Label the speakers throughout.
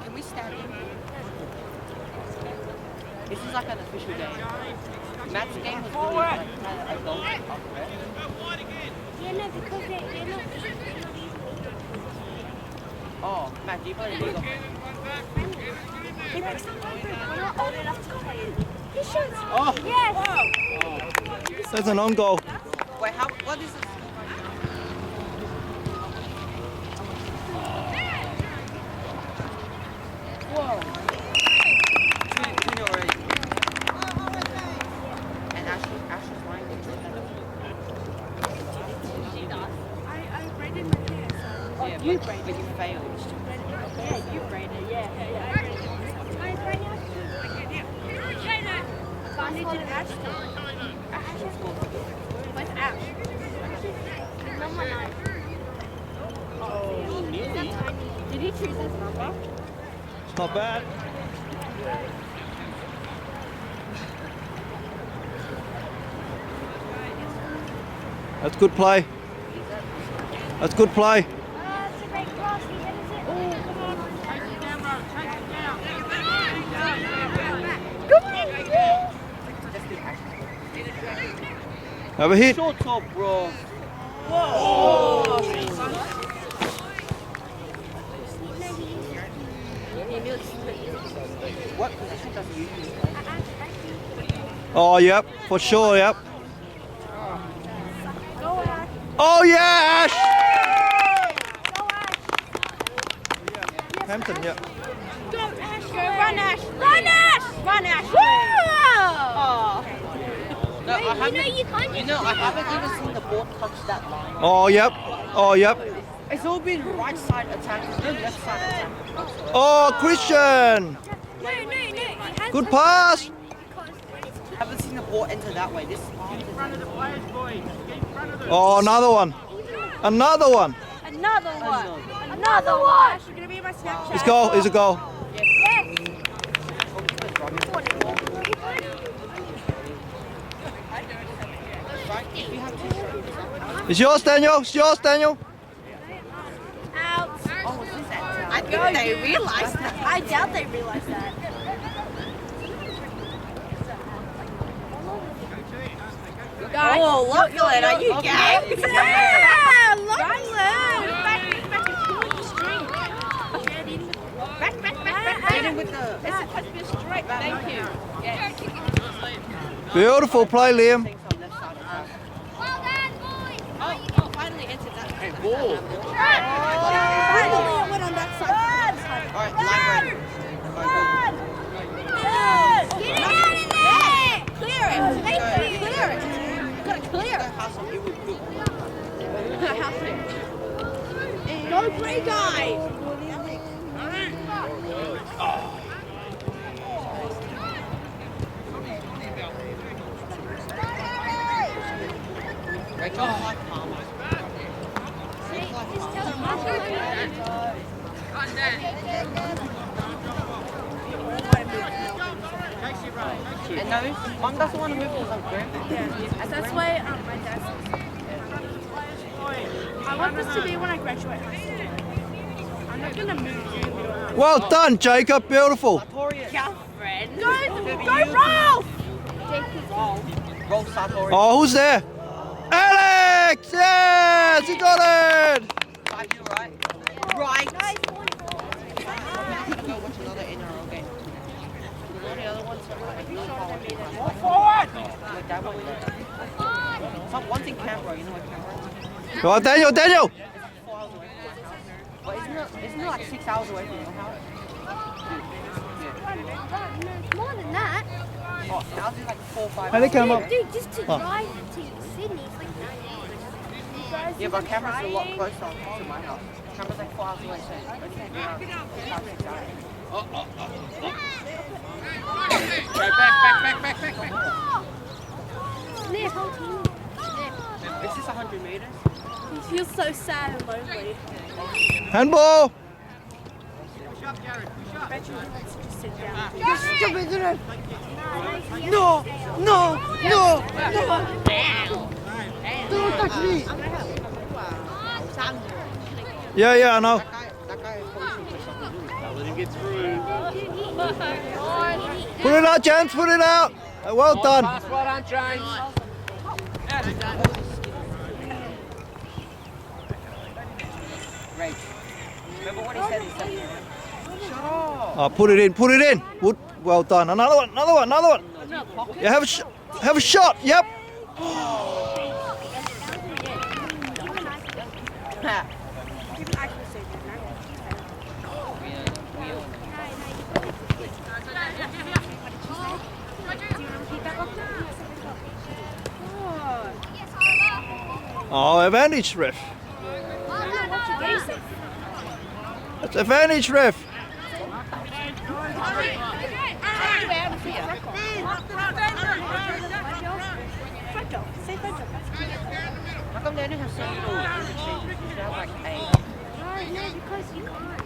Speaker 1: Can we stand in? This is like an official game. Matt's game was really like kind of adult up, right?
Speaker 2: Yeah, no, because they're not easy.
Speaker 1: Oh, Matt, do you play the league?
Speaker 2: He makes them play for we're not old enough to play it. He shoots.
Speaker 3: Oh.
Speaker 2: Yes.
Speaker 3: That's an on goal.
Speaker 1: Wait, what is this? Whoa. 2-0 already. And Ashley's wearing it.
Speaker 2: She does. I braided my hair, so.
Speaker 1: Yeah, you braided, but you failed.
Speaker 2: Yeah, you braided, yeah. I braided it. I braided it. Finally did Ash. Where's Ash? Number 9.
Speaker 3: Oh, nearly.
Speaker 2: Did he choose his number?
Speaker 3: It's not bad. That's good play. That's good play.
Speaker 2: It's a great cross. He headed it. Oh, come on.
Speaker 3: Have a hit.
Speaker 1: Short top, bro.
Speaker 2: Whoa.
Speaker 1: What position does he usually play?
Speaker 3: Oh, yep, for sure, yep.
Speaker 2: Go Ash.
Speaker 3: Oh, yeah, Ash!
Speaker 2: Go Ash.
Speaker 3: Hampton, yep.
Speaker 2: Go Ash. Go run Ash. Run Ash. Run Ash. Whoa.
Speaker 1: Oh. No,
Speaker 2: You know
Speaker 1: I haven't even seen the ball touch that line.
Speaker 3: Oh, yep. Oh, yep.
Speaker 1: It's all been right side attack, there's no left side attack.
Speaker 3: Oh, Christian!
Speaker 2: No. He has
Speaker 3: Good pass!
Speaker 1: I haven't seen the ball enter that way. This is
Speaker 3: Oh, another one. Another one.
Speaker 2: Another one. Another one. You're gonna be in my Snapchat.
Speaker 3: It's goal. It's a goal.
Speaker 2: Yes.
Speaker 3: It's yours, Daniel. It's yours, Daniel.
Speaker 2: Out.
Speaker 1: I think they realized that.
Speaker 2: I doubt they realize that.
Speaker 1: Oh, Lachlan, are you gay?
Speaker 2: Yeah, Lachlan.
Speaker 1: Get in with the... It's supposed to be straight, thank you. Yes.
Speaker 3: Beautiful play, Liam.
Speaker 1: Oh, finally entered that. Hey, ball.
Speaker 2: Finally, it went on that side.
Speaker 1: Alright, line right.
Speaker 2: Get it out of there! Clear it.
Speaker 1: Thank
Speaker 2: you. Clear it. You gotta clear it. Go play, guys.
Speaker 1: Rachel, like Palmer. And no, Mum doesn't want to move to some grandma.
Speaker 2: Yeah, that's why my dad says. I want this to be when I graduate high school. I'm not gonna move.
Speaker 3: Well done, Jacob. Beautiful.
Speaker 1: Girlfriend.
Speaker 2: Go Ralph!
Speaker 1: Roll Sartori.
Speaker 3: Oh, who's there? Alex! Yes, he got it.
Speaker 1: 5 you right. Right. need to go watch another NRL game. All the other ones are like, my dad went there. One's in Canberra, you know what Canberra is?
Speaker 3: Go on, Daniel, Daniel!
Speaker 1: 4 hours away from my house. But isn't it like 6 hours away from your house?
Speaker 2: More than that.
Speaker 1: Oh, ours is like 4 or 5
Speaker 3: How they
Speaker 1: hours.
Speaker 3: come up?
Speaker 2: Dude, just to drive to Sydney, it's like 9 hours.
Speaker 1: Yeah, but Canberra's a lot closer to my house. Canberra's like 4 hours away, so it's only take me around 5 or 6 hours.
Speaker 4: Go back.
Speaker 2: Snip, whole team. Snip.
Speaker 1: It's just 100 meters.
Speaker 2: He feels so sad and lonely.
Speaker 3: Handball!
Speaker 2: Bet you he wants to just sit down.
Speaker 1: No!
Speaker 2: Don't touch me.
Speaker 3: Yeah, I know.
Speaker 1: That guy probably should play something.
Speaker 4: Let him get through.
Speaker 3: Put it out, James, put it out! Well done.
Speaker 4: Pass, well done, James.
Speaker 1: Rage. Remember what he said? He said, shut up!
Speaker 3: Oh, put it in. Well done. Another one. Yeah, have a shot. Yep. Oh, advantage, ref. That's advantage, ref.
Speaker 1: How come they don't have so little interchanges? They have like 8.
Speaker 2: No, because you can't.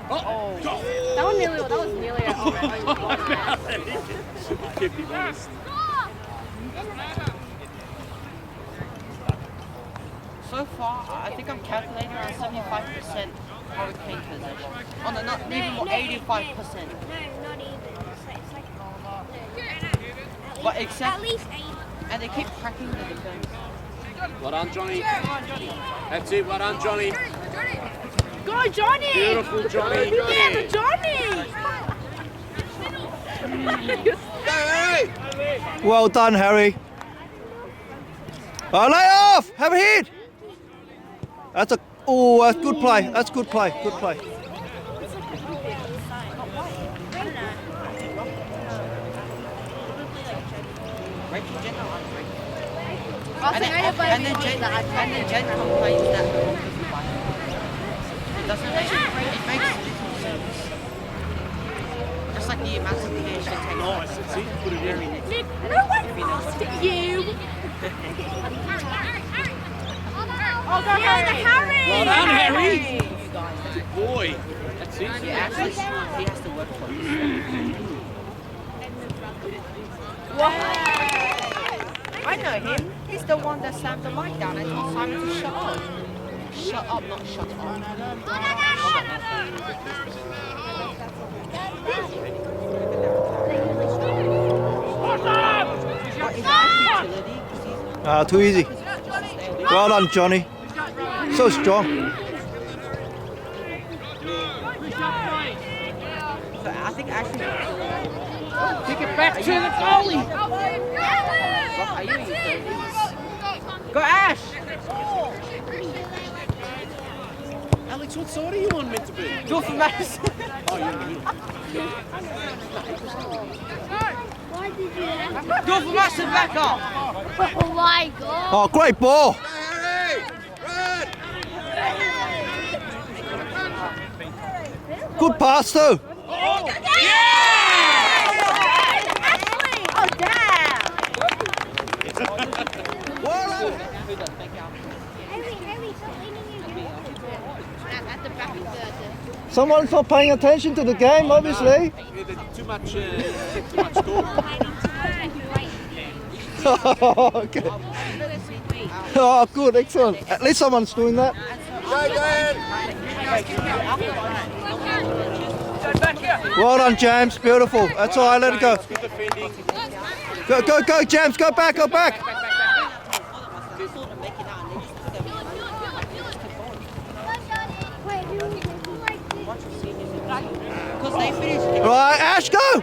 Speaker 1: Oh!
Speaker 2: That was nearly a home run.
Speaker 4: 50 minutes.
Speaker 1: So far, I think I'm calculating around 75% hurricane possession. Oh no, not even more, 85%.
Speaker 2: No, not even. It's like
Speaker 1: But except,
Speaker 2: at least 8.
Speaker 1: and they keep cracking the defense.
Speaker 4: Well done, Johnny. That's it, well done, Johnny.
Speaker 2: Go, Johnny!
Speaker 4: Beautiful, Johnny.
Speaker 2: Yeah, but Johnny!
Speaker 3: Well done, Harry. Oh, lay off. Have a hit. That's good play. That's good play. Good play.
Speaker 1: Rachel Jen are unbreakable. And then Jen complains that the ball doesn't bite. It doesn't make it makes little sense. Just like the amount of care she takes.
Speaker 4: Nice, that's it. Put it in.
Speaker 2: Nick, no one passed at you! Oh, go Harry!
Speaker 4: Well done, Harry.
Speaker 1: You guys.
Speaker 4: Good boy. That's it.
Speaker 1: He has to work for it. I know him. He's the one that slammed the mic down and told Simon to shut up. Shut up, not shut up. What is that utility? 'Cause
Speaker 3: Too easy. Well done, Johnny. So strong.
Speaker 1: So I think actually.
Speaker 4: Kick it back to the goalie.
Speaker 1: What are you doing? Go Ash!
Speaker 4: Alex, what side are you on meant to be?
Speaker 1: Do it for Madison.
Speaker 4: Oh, you're in the middle.
Speaker 1: Do it for Madison, back up.
Speaker 2: Oh my god!
Speaker 3: Oh, great ball. Good pass, too.
Speaker 2: Oh, damn! At the back of
Speaker 3: Someone's not paying attention to the game, obviously.
Speaker 4: Yeah, there's too much talk.
Speaker 3: Okay. Oh, good, excellent. At least someone's doing that. Well done, James. Beautiful. That's all right. Let it go.
Speaker 4: Good defending.
Speaker 3: Go, James. Go back.
Speaker 1: because they finished.
Speaker 3: Right, Ash, go!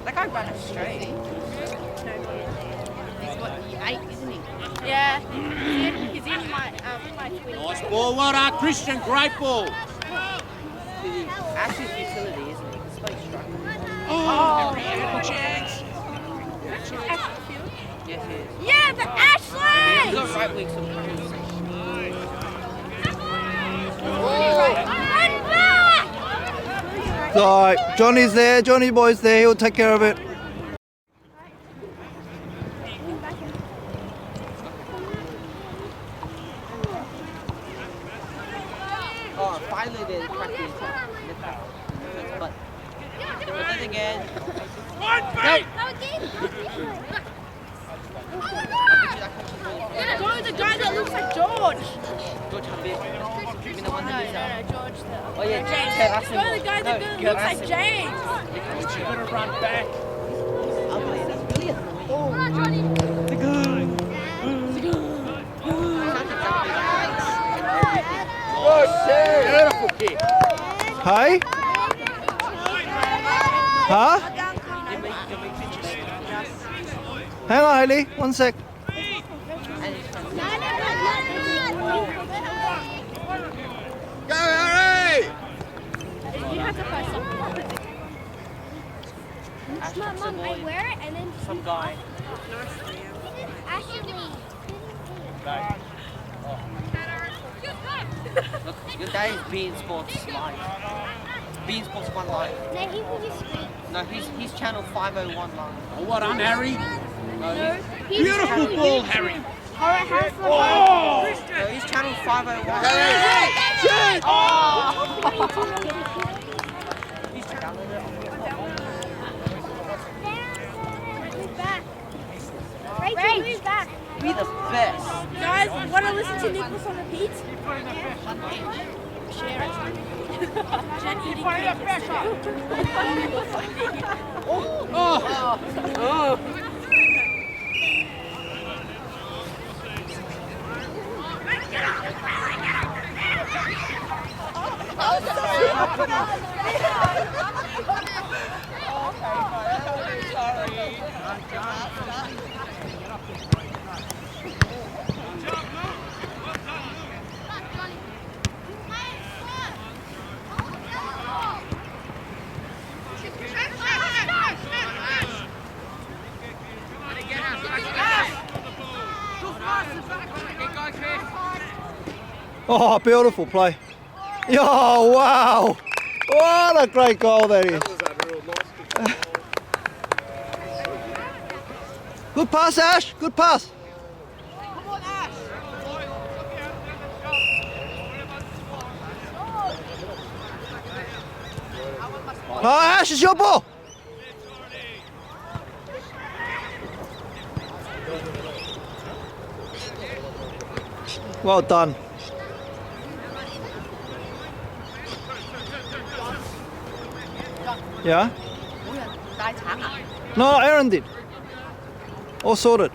Speaker 1: That guy ran it straight. He's what, 8, isn't he?
Speaker 2: Yeah. He's in my twin.
Speaker 4: Nice ball, well done, Christian. Great ball.
Speaker 1: Ash's utility, isn't he? He's so struggling.
Speaker 4: Chance.
Speaker 1: Yes, he is.
Speaker 2: Yeah, the Ashley!
Speaker 1: He's got right wing sometimes.
Speaker 2: Run back!
Speaker 3: It's alright, Johnny's there, Johnny boy's there, he'll take care of it.
Speaker 1: Oh, finally they cracked the but then again.
Speaker 2: Go the guy that looks like George.
Speaker 1: George Habib. You mean the one that is
Speaker 2: George.
Speaker 1: Oh yeah,
Speaker 2: James.
Speaker 1: James.
Speaker 2: Go the guy that looks like James.
Speaker 4: She's going to run back.
Speaker 1: Ugly. That's really
Speaker 4: Beautiful kick.
Speaker 3: Hey? Huh? Hang on, Hayley, 1 sec.
Speaker 4: Go, Harry!
Speaker 2: You have to post something.
Speaker 1: Mom,
Speaker 2: I wear it and then
Speaker 1: some guy.
Speaker 2: Ashley.
Speaker 1: Look, your dad is being sports live. Being sports 1 live.
Speaker 2: No, he will just speak.
Speaker 1: No, he's channel 501 live.
Speaker 4: Oh, well done, Harry.
Speaker 1: No,
Speaker 4: Beautiful ball, Harry.
Speaker 1: no, he's channel 501. He's channel
Speaker 2: Rachel, move back.
Speaker 1: Be the best.
Speaker 2: Guys, want to listen to Nicholas on repeat? Share it. Jen eating
Speaker 3: Oh, beautiful play. Oh, wow. What a great goal that is. Good pass, Ash. Good pass. Oh, Ash, it's your ball. Well done. Yeah? No, Aaron did. All sorted.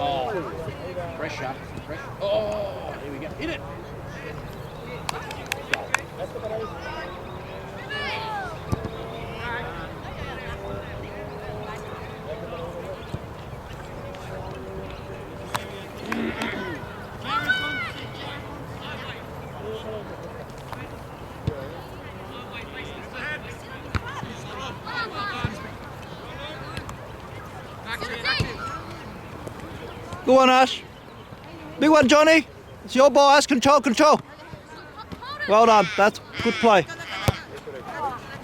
Speaker 4: Oh, pressure. Oh, here we go. Hit it.
Speaker 3: Good one, Ash. Big one, Johnny. It's your ball, Ash. Control, control. Well done. That's good play.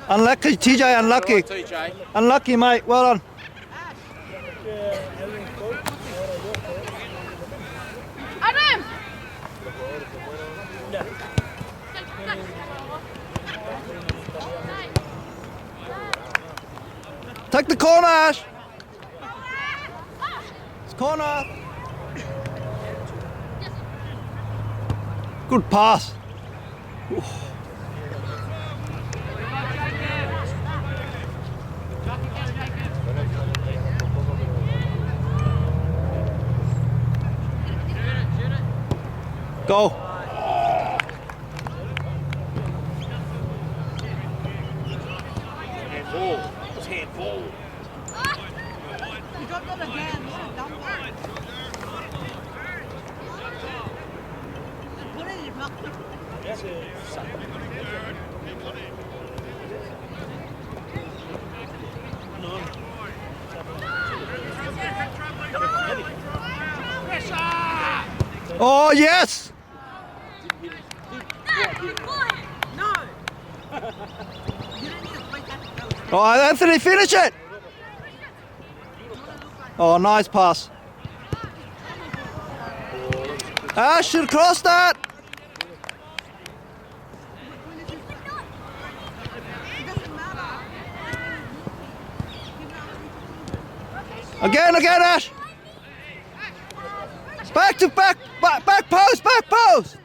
Speaker 3: Unlucky, TJ, unlucky.
Speaker 4: TJ.
Speaker 3: Unlucky, mate. Well done.
Speaker 2: Adam!
Speaker 3: Take the corner, Ash. It's corner. Good pass. Oof. Go.
Speaker 4: Handball. That was handball.
Speaker 1: You dropped it again. You should have done that. Put it in your mouth.
Speaker 3: Oh, yes!
Speaker 1: No.
Speaker 3: Oh, Anthony, finish it! Oh, nice pass. Ash should cross that! Again, Ash! Back to back post!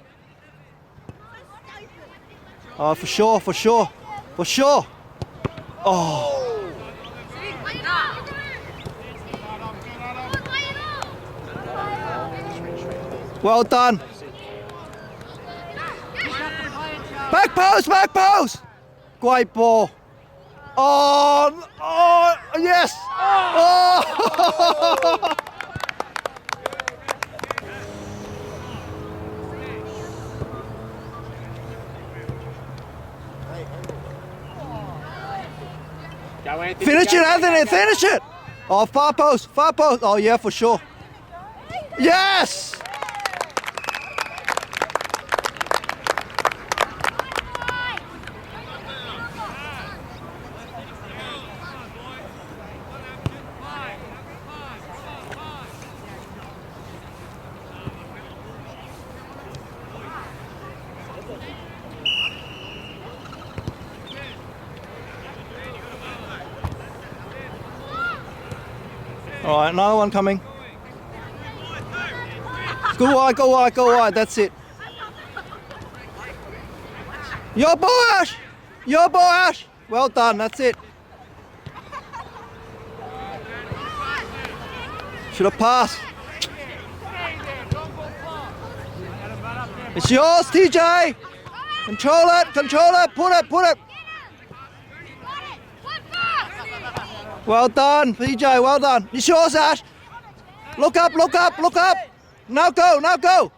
Speaker 3: Oh, for sure. Oh. Well done. Back post! Great ball. Oh, yes! Oh!
Speaker 4: Go, Anthony.
Speaker 3: Finish it, Anthony, finish it! Oh, far post. Oh, yeah, for sure. Yes! All right, another one coming. Go wide, that's it. Your ball, Ash! Well done, that's it. Should have passed. It's yours, TJ! Control it, put it! Well done, PJ, well done. It's yours, Ash. Look up. Now go.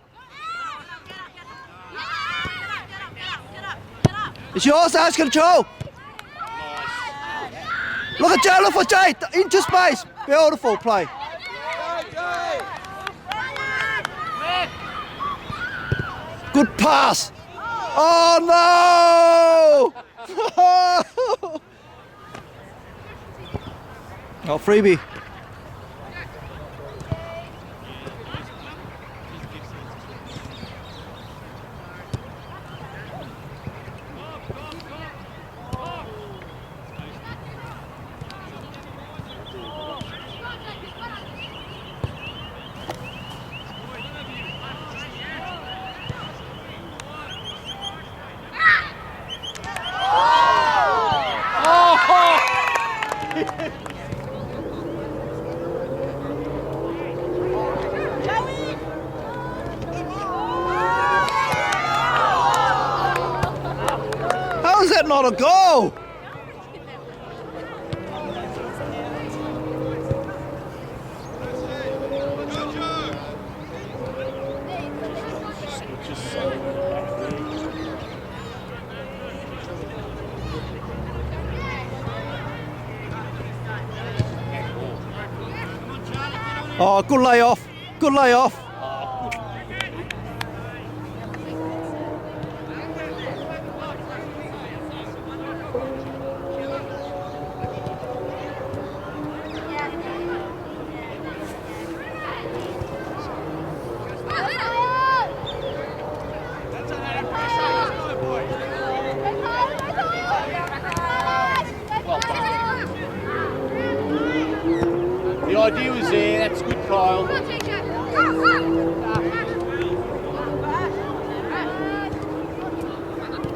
Speaker 3: It's yours, Ash, control. Look for Jay, into space. Beautiful play. Good pass. Oh no! Oh, freebie. How is that not a goal? Oh, good layoff.
Speaker 4: The idea was there, that's good, Kyle.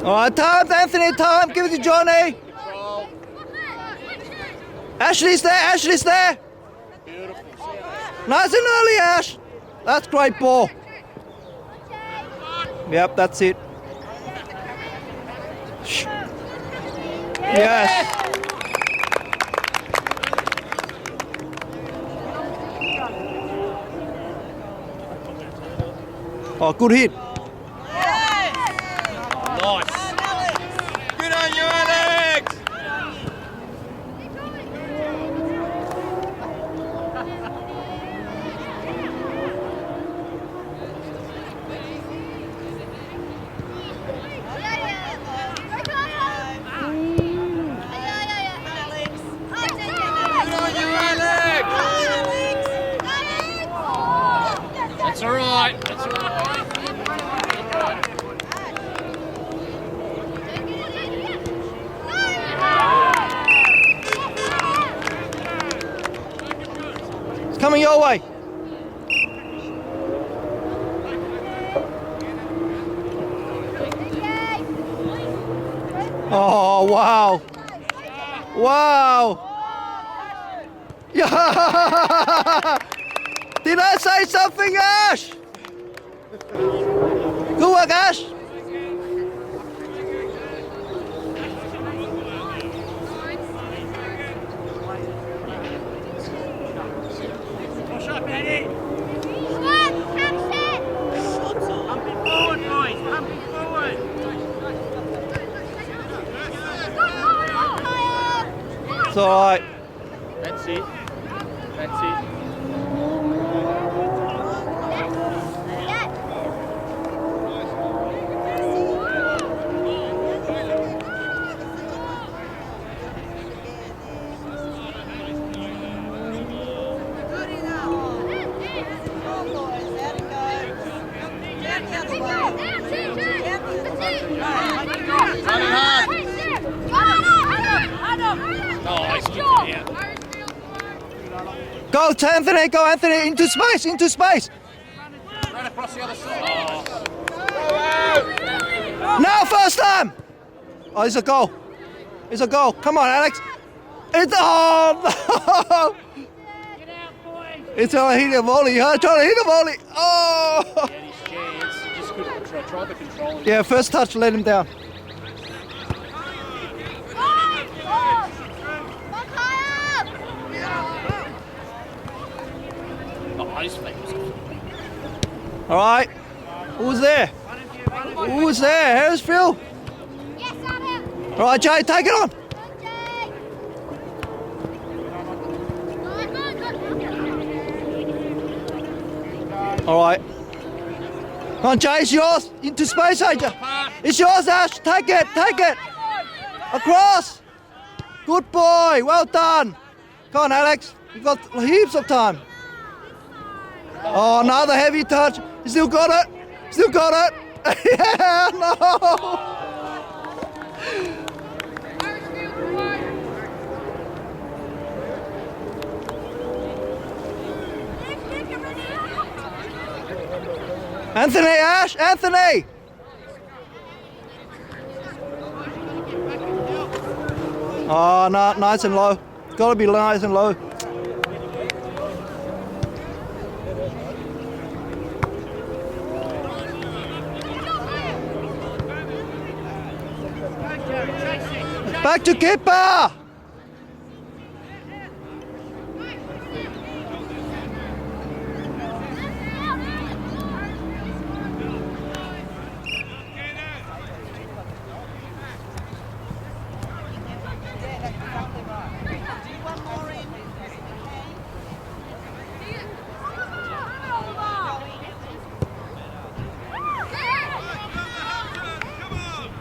Speaker 3: All right, time, Anthony, time. Give it to Johnny.
Speaker 4: Control.
Speaker 3: Ashley's there.
Speaker 4: Beautiful.
Speaker 3: Nice and early, Ash. That's great ball. Yep, that's it. Shh. Yes. Oh, good hit.
Speaker 4: Nice. Good on you, Alex. Good on you, Alex. That's all right. That's all right.
Speaker 3: It's coming your way. Oh, wow. Wow. Yeah. Did I say something, Ash? Good work, Ash.
Speaker 4: Push up, Eddie.
Speaker 2: Pumping forward, boys. Pumping forward.
Speaker 3: It's all right.
Speaker 4: That's it. That's it. Nice. Yeah.
Speaker 3: Go, Anthony. Go, Anthony. Into space. Into space.
Speaker 4: Right across the other side.
Speaker 3: Now, first time. Oh, it's a goal. It's a goal. Come on, Alex. It's oh no. It's trying to hit a volley. Huh? Trying to hit a volley. Oh.
Speaker 4: Yeah, his chance. Just couldn't try to control him.
Speaker 3: Yeah, first touch let him down.
Speaker 4: Oh, his feet was
Speaker 3: All right. Who's there? Who's there? How's Phil? All right, Jay, take it on. All right. Come on, Jay, it's yours. Into space, AJ. It's yours, Ash. Take it, take it. Across. Good boy. Well done. Come on, Alex. You've got heaps of time. Oh, another heavy touch. You still got it. Still got it. Yeah, no. Anthony, Ash, Anthony. Oh, no, nice and low. It's got to be nice and low. Back to keeper.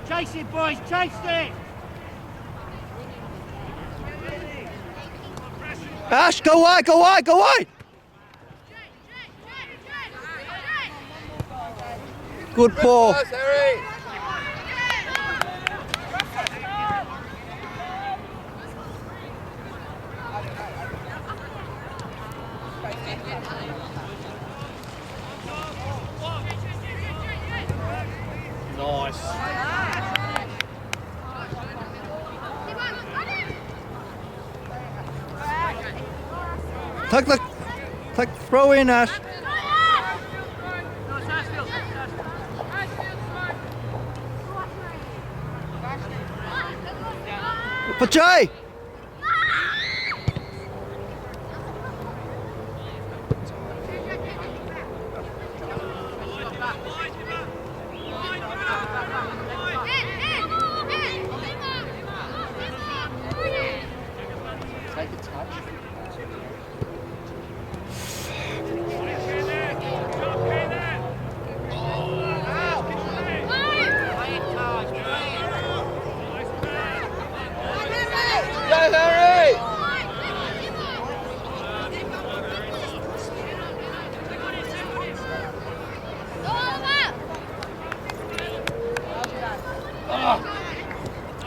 Speaker 2: Chase it, boys, chase it!
Speaker 3: Ash, go wide, go wide, go wide. Good ball.
Speaker 4: nice.
Speaker 3: Take throw in, Ash. For Jay.
Speaker 4: Take a touch. Go, Harry!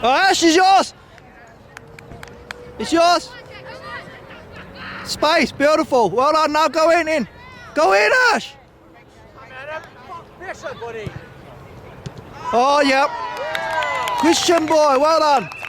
Speaker 3: Oh, Ash, is yours. It's yours. Space, beautiful. Well done. Now go in. Go in, Ash. Oh, yep. Christian boy, well done.